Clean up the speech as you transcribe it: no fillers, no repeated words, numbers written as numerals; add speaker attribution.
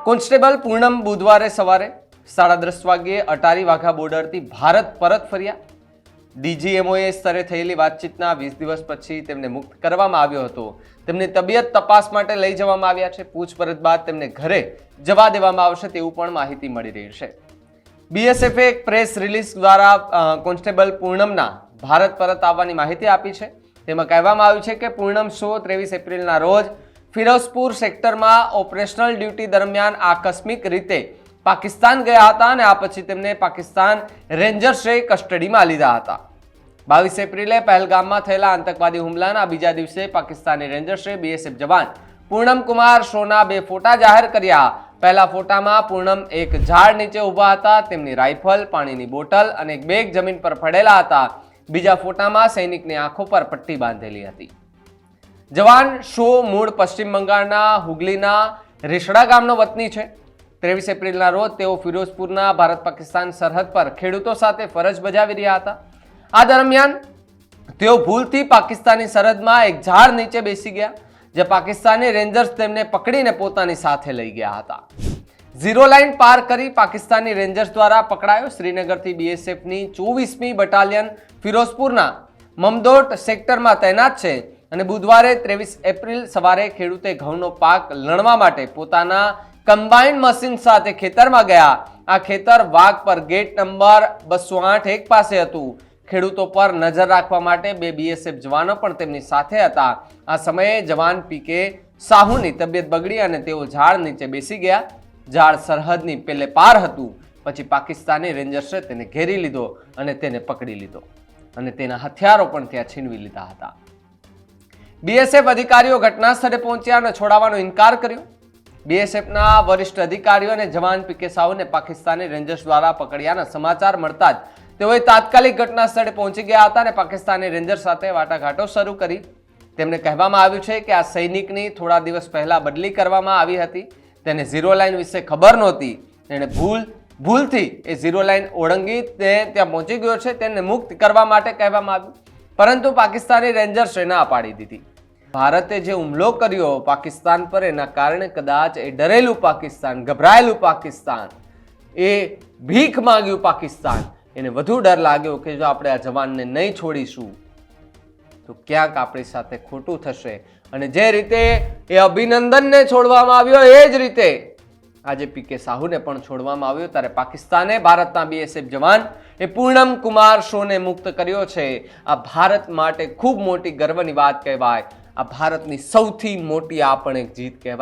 Speaker 1: Constable પૂનમ બુધવારે સવારે 10:30 વાગ્યે અટારી વાઘા બોર્ડરથી ભારત પરત ફર્યા. ડીજીએમઓએ સ્તરે થયેલી વાતચીતના 20 દિવસ પછી તેમને મુક્ત કરવામાં આવ્યો હતો. તેમની તબિયત તપાસ માટે લઈ જવામાં આવ્યા છે. પૂછપરછ બાદ તેમને ઘરે જવા દેવામાં આવશે તેવું પણ માહિતી મળી રહી છે. બીએસએફે એક પ્રેસ રિલીઝ દ્વારા કોન્સ્ટેબલ પૂનમના ભારત પરત આવવાની માહિતી આપી છે. તેમાં કહેવામાં આવ્યું છે કે પૂનમ શો 23 એપ્રિલના રોજ ફિરોઝપુર સેક્ટરમાં ઓપરેશનલ ડ્યુટી દરમિયાન આકસ્મિક રીતે પાકિસ્તાન ગયા હતા અને આ પછી તેમને પાકિસ્તાન રેન્જર્સે કસ્ટડીમાં લીધા હતા. 22 એપ્રિલે પહેલગામમાં થયેલા આતંકવાદી હુમલાના બીજા દિવસે પાકિસ્તાની રેન્જર્સે બીએસએફ જવાન પૂનમ કુમાર શોના 2 ફોટા જાહેર કર્યા. પહેલા ફોટામાં પૂનમ એક ઝાડ નીચે ઊભા હતા. તેમની રાઇફલ, પાણીની બોટલ અને એક બેગ જમીન પર પડેલા હતા. બીજા ફોટામાં સૈનિકની આંખો પર પટ્ટી બાંધેલી હતી. જવાન શો મૂળ પશ્ચિમ બંગાળના હુગલીના રેશડા ગામનો વતની છે. 23 એપ્રિલના રોજ તેઓ ફિરોઝપુરના ભારત પાકિસ્તાન સરહદ પર ખેડૂતો સાથે ફરજ બજાવી રહ્યા હતા. આ દરમિયાન તેઓ ભૂલથી પાકિસ્તાની સરહદમાં એક ઝાડ નીચે બેસી ગયા, જે પાકિસ્તાની રેન્જર્સ તેમને પકડીને પોતાની સાથે લઈ ગયા હતા. ઝીરો લાઇન પાર કરી પાકિસ્તાની રેન્જર્સ દ્વારા પકડાયો. શ્રીનગરથી બીએસએફની 24મી બટાલિયન ફિરોઝપુરના મમદોટ સેક્ટરમાં તૈનાત છે અને બુધવારે 23 એપ્રિલ સવારે ખેડૂતે ઘઉંનો પાક લણવા માટે પોતાના કમ્બાઇન મશીન સાથે ખેતરમાં ગયા. આ ખેતર વાઘ પર ગેટ નંબર 208 પાસે હતું. ખેડૂતો પર નજર રાખવા માટે 2 બીએસએફ જવાનો પણ તેમની સાથે હતા. આ સમયે જવાન પીકે સાહુની તબિયત બગડી અને તેઓ ઝાડ નીચે બેસી ગયા. ઝાડ સરહદની પેલે પાર હતું. પછી પાકિસ્તાની રેન્જર્સે તેને ઘેરી લીધો અને તેને પકડી લીધો અને તેના હથિયારો પણ ત્યાં છીનવી લીધા હતા. બીએસએફ અધિકારીઓ ઘટના સ્થળે પહોંચ્યા અને છોડાવવાનો ઇનકાર કર્યો. બીએસએફના વરિષ્ઠ અધિકારીઓ અને જવાન પીકે સાહુને પાકિસ્તાની રેન્જર્સ દ્વારા પકડ્યાના સમાચાર મળતા જ તેઓએ તાત્કાલિક ઘટના સ્થળે પહોંચી ગયા હતા અને પાકિસ્તાની રેન્જર્સ સાથે વાટાઘાટો શરૂ કરી. તેમને કહેવામાં આવ્યું છે કે આ સૈનિકની થોડા દિવસ પહેલા બદલી કરવામાં આવી હતી. તેને ઝીરો લાઇન વિશે ખબર નહોતી. તેણે ભૂલથી એ ઝીરો લાઇન ઓળંગી તે ત્યાં પહોંચી ગયો છે. તેને મુક્ત કરવા માટે કહેવામાં આવ્યું, પરંતુ પાકિસ્તાની રેન્જર્સે ના પાડી દીધી. ભારતે જે હુમલો કર્યો પાકિસ્તાન પર, એના કારણે કદાચ એ ડરેલું પાકિસ્તાન, ગભરાયેલું પાકિસ્તાન, એ ભીખ માંગ્યું પાકિસ્તાન, એને વધુ ડર લાગ્યો કે જો આપણે આ જવાનને નહીં છોડીશું તો ક્યાંક આપણી સાથે ખોટું થશે. અને જે રીતે એ અભિનંદનને છોડવામાં આવ્યો એ જ રીતે આજે પીકે સાહુને પણ છોડવામાં આવ્યો. ત્યારે પાકિસ્તાને ભારતના બીએસએફ જવાન એ પૂનમ કુમાર શોને મુક્ત કર્યો છે. આ ભારત માટે ખૂબ મોટી ગર્વની વાત કહેવાય. આ ભારતની સૌથી મોટી આ પણ એક જીત કહેવાય.